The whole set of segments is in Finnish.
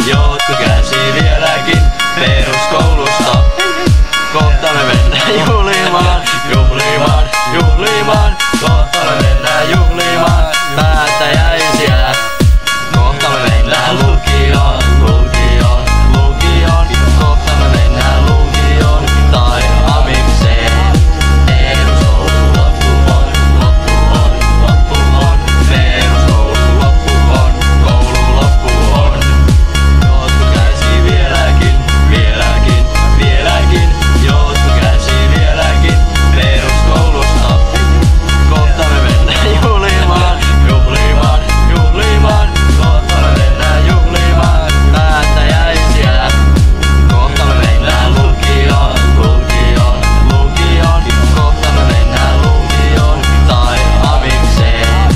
Jotkut kärsii vieläkin peruskoulusta. Kohta me mennään juhlimaan, juhlimaan, juhlimaan. Kohta me mennään juhlimaan päättäjäisiä. Kohta me mennään lukioon, lukioon, lukioon. Kohta me mennään lukioon tai amikseen. Peruskoulu loppu on, loppu on, loppu on. Peruskoulu loppu on, koulu loppu on. Jotkut kärsii vieläkin, vieläkin, vieläkin. Jotkut kärsii vieläkin peruskoulusta. Kohta me mennään juhlimaan, juhlimaan, juhlimaan. Kohta me mennään juhlimaan päättäjäisiä. Kohta me mennään lukioon, lukioon, lukioon. Kohta me mennään lukioon tai amikseen.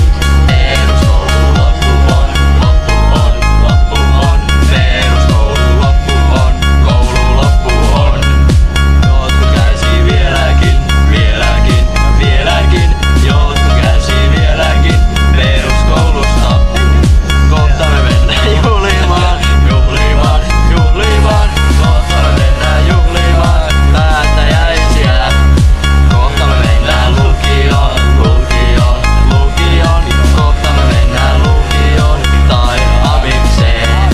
Peruskoulu loppu on, loppu on, loppu on. Peruskoulu loppu on, koulu loppu on. Jotkut kärsii vieläkin, vieläkin, vieläkin. Jotkut kärsii vieläkin peruskoulusta. Kohta me mennään juhlimaan, juhlimaan, juhlimaan. Kohta me mennään juhlimaan päättäjäisiä. Kohta me mennään lukioon, lukioon, lukioon. Kohta me mennään lukioon tai amikseen.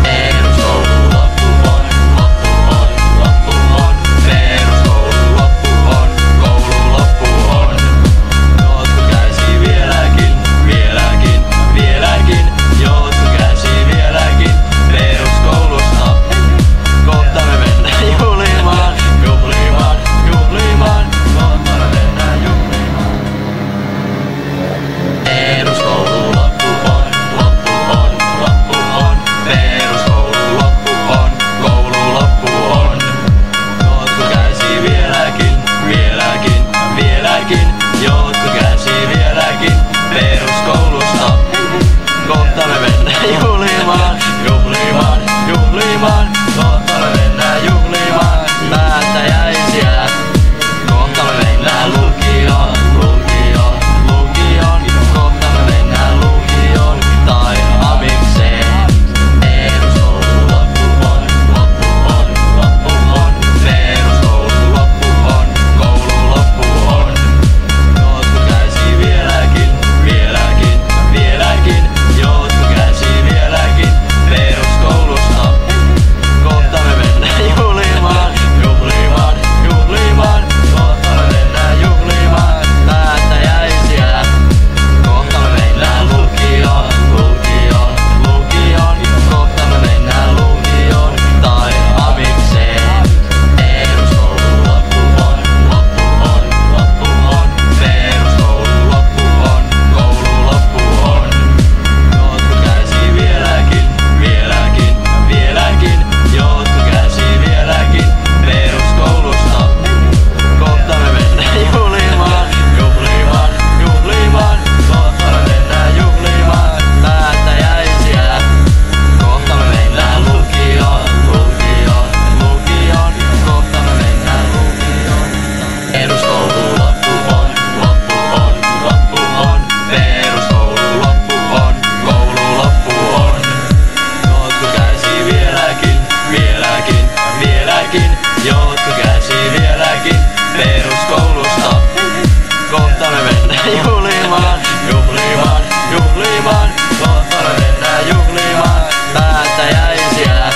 Peruskoulu loppu on, loppu on, loppu on. Peruskoulu loppu on, koulu loppu on. Jotkut kärsii vieläkin, vieläkin, vieläkin. Jotkut kärsii vieläkin peruskoulusta. Kohta me mennään juhlimaan, juhlimaan, juhlimaan. Kohta me mennään juhlimaan. Peruskoulu loppu on, loppu on, loppu on. Peruskoulu loppu on, koulu loppu on. Jotkut kärsii vieläkin, vieläkin, vieläkin. Jotkut kärsii vieläkin peruskoulusta. Kohta me mennään juhlimaan, juhlimaan, juhlimaan. Kohta me mennään juhlimaan päättäjäisiä. Kohta me mennään lukioon, lukioon, lukioon. Kohta me mennään lukioon tai amikseen. Peruskoulu loppu on, loppu on, loppu on. Peruskoulu loppu on, koulu loppu on. Jotkut kärsii vieläkin, vieläkin, vieläkin. Jotkut kärsii vieläkin peruskoulusta. Kohta me mennään juhlimaan, juhlimaan, juhlimaan. Kohta me mennään juhlimaan päättäjäisiä. Kohta me mennään lukioon, lukioon, lukioon. Kohta me mennään lukioon tai amikseen. Peruskoulu loppu on, loppu on, loppu on. Peruskoulu loppu on, koulu loppu on. Jotkut kärsii vieläkin, vieläkin, vieläkin. Jotkut kärsii vieläkin peruskoulusta. Kohta me mennään juhlimaan, juhlimaan, juhlimaan. Kohta me mennään juhlimaan päättäjäisiä. Kohta me mennään lukioon, lukioon, lukioon. Kohta me mennään lukioon. Peruskoulu loppu on, loppu on, loppu on. Peruskoulu loppu on, koulu loppu on. Jotkut kärsii vieläkin, vieläkin, vieläkin. Jotkut kärsii vieläkin peruskoulusta. Kohta me mennään juhlimaan, juhlimaan, juhlimaan. Kohta me mennään juhlimaan päättäjäisiä.